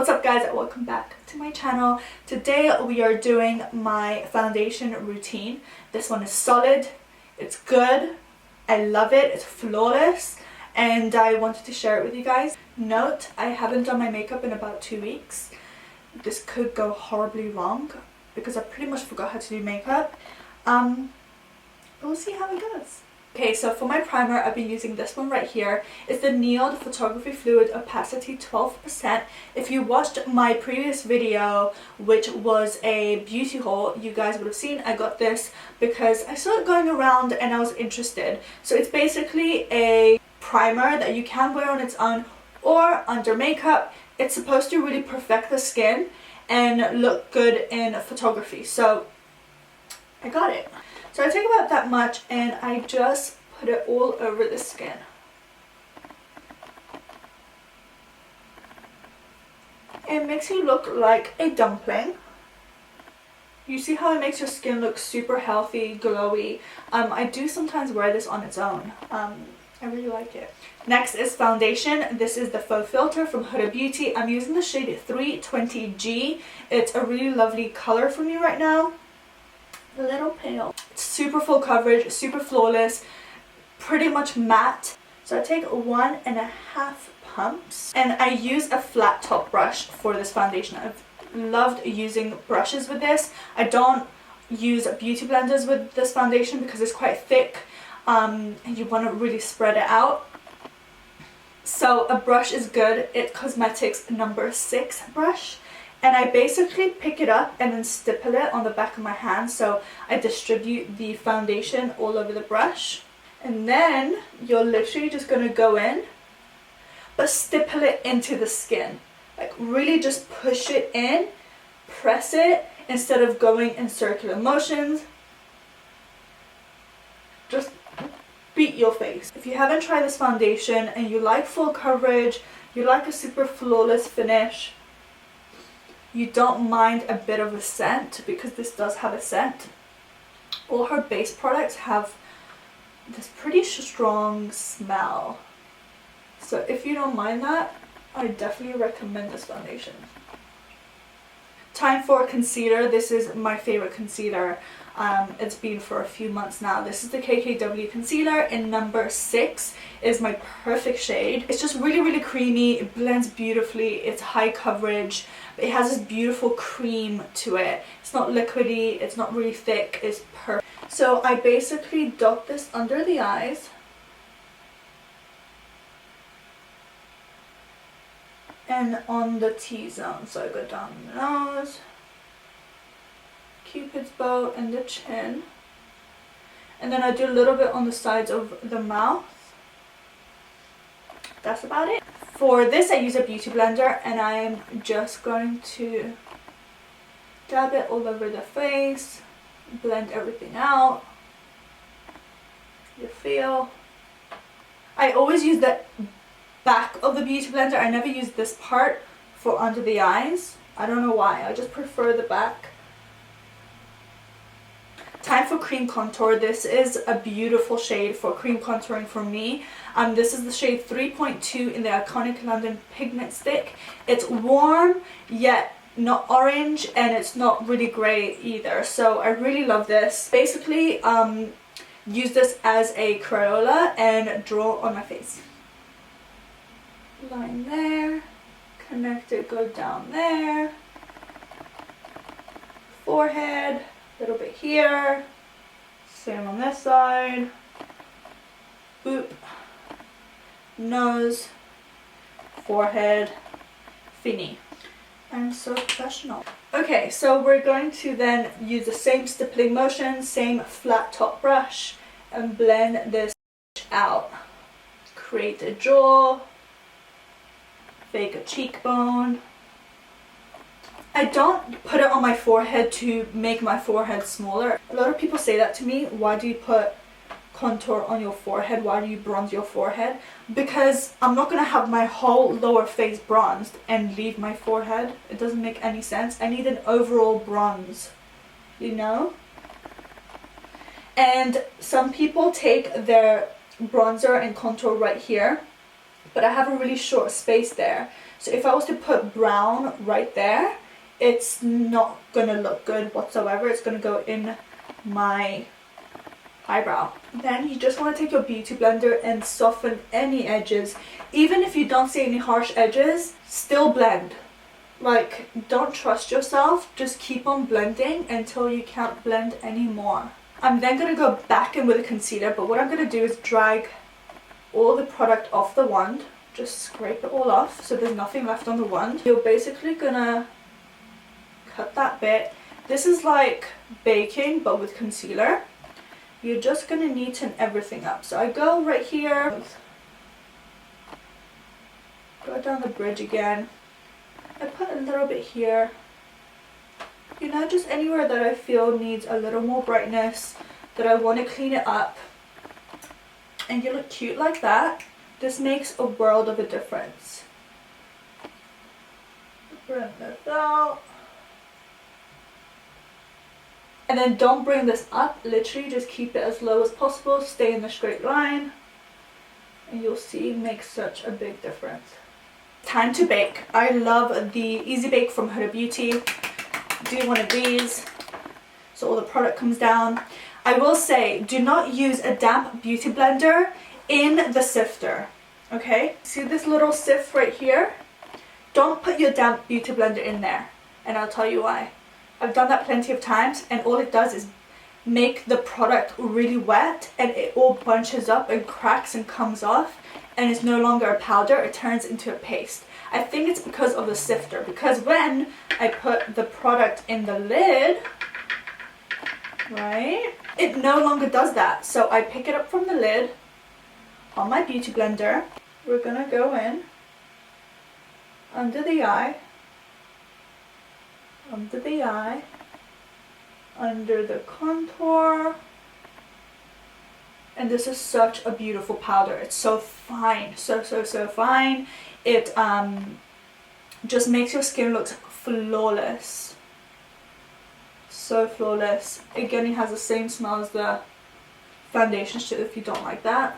What's up guys, welcome back to my channel. Today we are doing my foundation routine. This one is solid, it's good, I love it, it's flawless, and I wanted to share it with you guys. Note, I haven't done my makeup in about 2 weeks. This could go horribly wrong because I pretty much forgot how to do makeup. But we'll see how it goes. Okay, so for my primer, I've been using this one right here. It's the Niod Photography Fluid Opacity 12%. If you watched my previous video, which was a beauty haul, you guys would have seen I got this because I saw it going around and I was interested. So it's basically a primer that you can wear on its own or under makeup. It's supposed to really perfect the skin and look good in photography. So I got it. So I take about that much and I just put it all over the skin. It makes you look like a dumpling. You see how it makes your skin look super healthy, glowy. I do sometimes wear this on its own. I really like it. Next is foundation. This is the Faux Filter from Huda Beauty. I'm using the shade 320G. It's a really lovely color for me right now. A little pale. It's super full coverage, super flawless, pretty much matte. So I take 1.5 pumps and I use a flat top brush for this foundation. I've loved using brushes with this. I don't use beauty blenders with this foundation because it's quite thick and you want to really spread it out. So a brush is good. It's Cosmetics number 6 brush. And I basically pick it up and then stipple it on the back of my hand, so I distribute the foundation all over the brush. And then you're literally just going to go in, but stipple it into the skin. Like really just push it in, press it, instead of going in circular motions. Just beat your face. If you haven't tried this foundation and you like full coverage, you like a super flawless finish, you don't mind a bit of a scent, because this does have a scent. All her base products have this pretty strong smell. So if you don't mind that, I definitely recommend this foundation. Time for concealer. This is my favorite concealer. It's been for a few months now. This is the KKW Concealer in number 6. Is my perfect shade. It's just really creamy. It blends beautifully. It's high coverage. But it has this beautiful cream to it. It's not liquidy. It's not really thick. It's perfect. So I basically dot this under the eyes. And on the T-zone. So I go down the nose, Cupid's bow, and the chin. And then I do a little bit on the sides of the mouth. That's about it. For this I use a beauty blender and I'm just going to dab it all over the face, blend everything out. You feel. I always use the back of the beauty blender. I never use this part for under the eyes. I don't know why. I just prefer the back. Time for cream contour. This is a beautiful shade for cream contouring for me. This is the shade 3.2 in the Iconic London Pigment Stick. It's warm yet not orange, and it's not really grey either. So I really love this. Basically, use this as a Crayola and draw on my face. Line there, connect it, go down there, forehead, a little bit here, same on this side, boop, nose, forehead, fini. I'm so professional. Okay, so we're going to then use the same stippling motion, same flat top brush, and blend this out. Create a jaw. Fake a cheekbone. I don't put it on my forehead to make my forehead smaller. A lot of people say that to me. Why do you put contour on your forehead? Why do you bronze your forehead? Because I'm not going to have my whole lower face bronzed and leave my forehead. It doesn't make any sense. I need an overall bronze, you know? And some people take their bronzer and contour right here but I have a really short space there. So if I was to put brown right there, it's not gonna look good whatsoever. It's gonna go in my eyebrow. Then you just want to take your beauty blender and soften any edges. Even if you don't see any harsh edges, still blend. Like, don't trust yourself, just keep on blending until you can't blend anymore. I'm then going to go back in with a concealer, but what I'm going to do is drag all the product off the wand. Just scrape it all off so there's nothing left on the wand. You're basically going to cut that bit. This is like baking but with concealer. You're just going to neaten everything up. So I go right here, go down the bridge again. I put a little bit here, you know, just anywhere that I feel needs a little more brightness, that I want to clean it up. And you look cute like that. This makes a world of a difference. Bring this out. And then don't bring this up, literally just keep it as low as possible, stay in the straight line. And you'll see it makes such a big difference. Time to bake. I love the Easy Bake from Huda Beauty. Do one of these so all the product comes down. I will say, do not use a damp beauty blender in the sifter, okay? See this little sift right here? Don't put your damp beauty blender in there, and I'll tell you why. I've done that plenty of times, and all it does is make the product really wet, and it all bunches up and cracks and comes off, and it's no longer a powder, it turns into a paste. I think it's because of the sifter, because when I put the product in the lid, right, it no longer does that. So I pick it up from the lid on my beauty blender. We're gonna go in under the eye, under the eye, under the contour. And this is such a beautiful powder. It's so fine, so fine. It just makes your skin look flawless. So flawless. Again, it has the same smell as the foundation shit if you don't like that.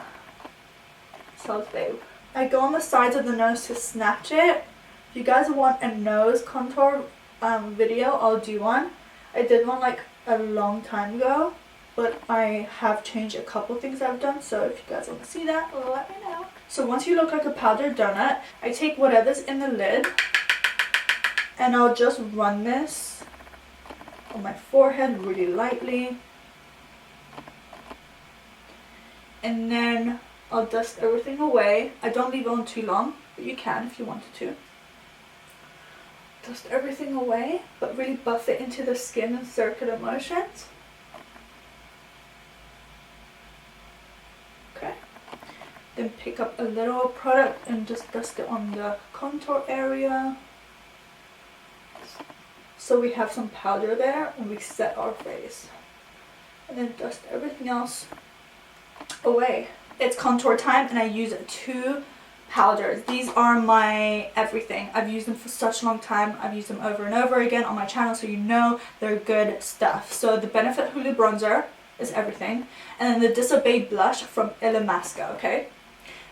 Smells babe. I go on the sides of the nose to snatch it. If you guys want a nose contour video, I'll do one. I did one like a long time ago, but I have changed a couple things I've done, so if you guys want to see that, let me know. So once you look like a powdered donut, I take whatever's in the lid and I'll just run this on my forehead really lightly. And then I'll dust everything away. I don't leave it on too long, but you can if you wanted to. Dust everything away, but really buff it into the skin in circular motions. Then pick up a little product and just dust it on the contour area. So we have some powder there and we set our face. And then dust everything else away. It's contour time and I use 2 powders. These are my everything. I've used them for such a long time. I've used them over and over again on my channel, so you know they're good stuff. So the Benefit Hulu Bronzer is everything. And then the Disobey Blush from Illamasqua, okay?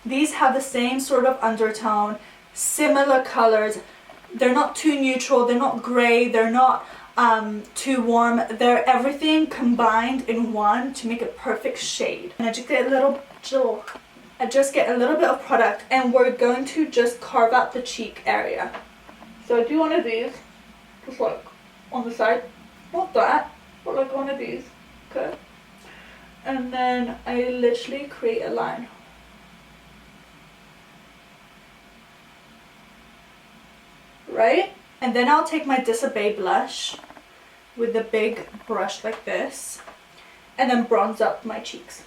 These have the same sort of undertone, similar colors. They're not too neutral, they're not grey, they're not too warm. They're everything combined in one to make a perfect shade. And I just get a little bit of product and we're going to just carve out the cheek area. So I do one of these, just like on the side. Not that, but like one of these, okay? And then I literally create a line. Right? And then I'll take my Disobey blush with the big brush like this and then bronze up my cheeks.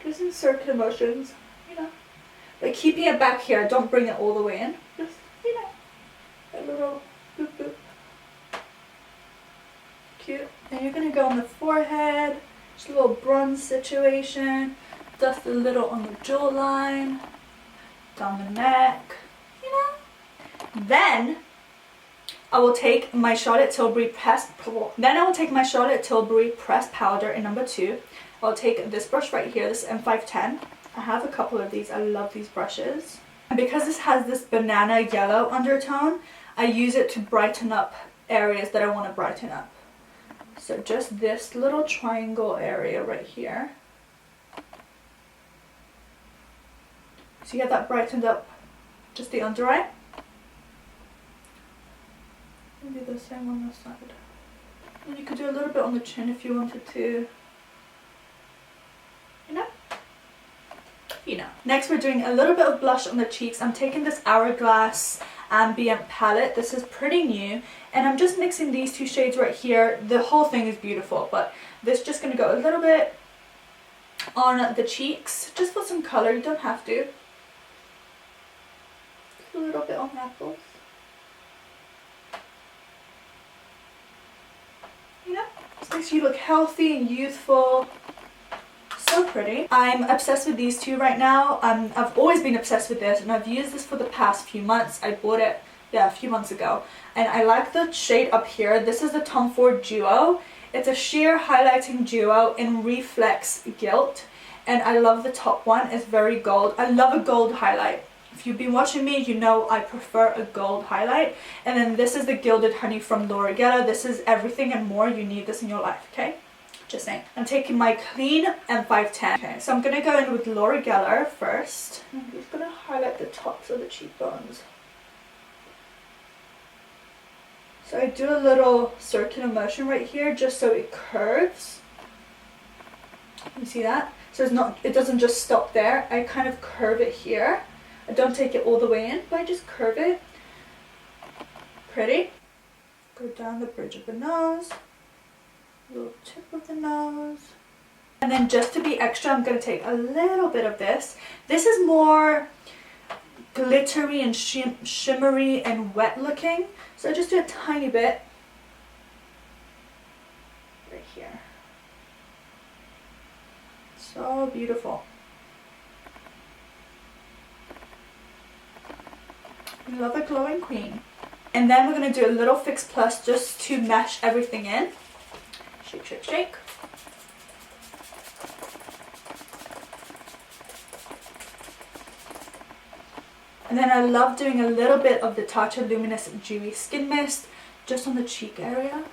Just in circular motions, you know. But keeping it back here, don't bring it all the way in. Just, you know, a little boop boop. Cute. And you're gonna go on the forehead, just a little bronze situation. Dust a little on the jawline, down the neck. Then I will take my Charlotte Tilbury pressed powder in number 2. I'll take this brush right here, this M510, I have a couple of these. I love these brushes. And because this has this banana yellow undertone, I use it to brighten up areas that I want to brighten up. So just this little triangle area right here. So you get that brightened up, just the under eye. Maybe the same on this side. And you could do a little bit on the chin if you wanted to. You know. Next we're doing a little bit of blush on the cheeks. I'm taking this Hourglass Ambient palette. This is pretty new. And I'm just mixing these two shades right here. The whole thing is beautiful, but this is just going to go a little bit on the cheeks. Just for some color, you don't have to. Just a little bit on the apples. You know, this makes you look healthy and youthful. So pretty. I'm obsessed with these two right now. I've always been obsessed with this, and I've used this for the past few months. I bought it, yeah, a few months ago, and I like the shade up here. This is the Tom Ford Duo. It's a sheer highlighting duo in Reflex Gilt, and I love the top one. It's very gold. I love a gold highlight. If you've been watching me, you know I prefer a gold highlight. And then this is the Gilded Honey from Laura Geller. This is everything and more. You need this in your life, okay? Just saying. I'm taking my clean M510. Okay, so I'm going to go in with Laura Geller first. I'm just going to highlight the tops of the cheekbones. So I do a little circular motion right here just so it curves. You see that? So it doesn't just stop there. I kind of curve it here. I don't take it all the way in, but I just curve it. Pretty. Go down the bridge of the nose. Little tip of the nose, and then just to be extra, I'm going to take a little bit of this. This is more glittery and shimmery and wet looking, so I just do a tiny bit right here. So beautiful. I love a glowing queen. And then we're going to do a little Fix Plus just to mesh everything in. Shake, shake, shake. And then I love doing a little bit of the Tatcha Luminous Dewy Skin Mist just on the cheek area.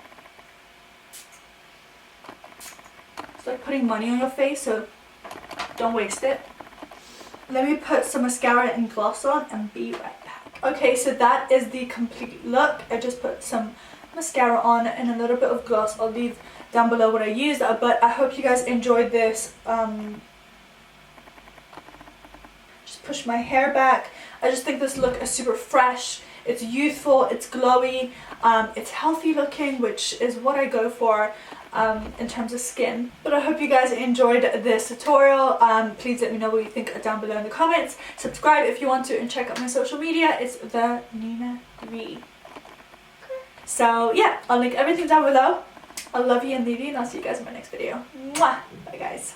It's like putting money on your face, so don't waste it. Let me put some mascara and gloss on and be right back. Okay, so that is the complete look. I just put some mascara on and a little bit of gloss. I'll leave down below what I used, but I hope you guys enjoyed this. Just push my hair back. I just think this look is super fresh. It's youthful, it's glowy, it's healthy looking, which is what I go for in terms of skin. But I hope you guys enjoyed this tutorial. Please let me know what you think down below in the comments. Subscribe if you want to, and check out my social media. It's the Nina V. So yeah, I'll link everything down below. I love you and leave you, and I'll see you guys in my next video. Mwah! Bye guys.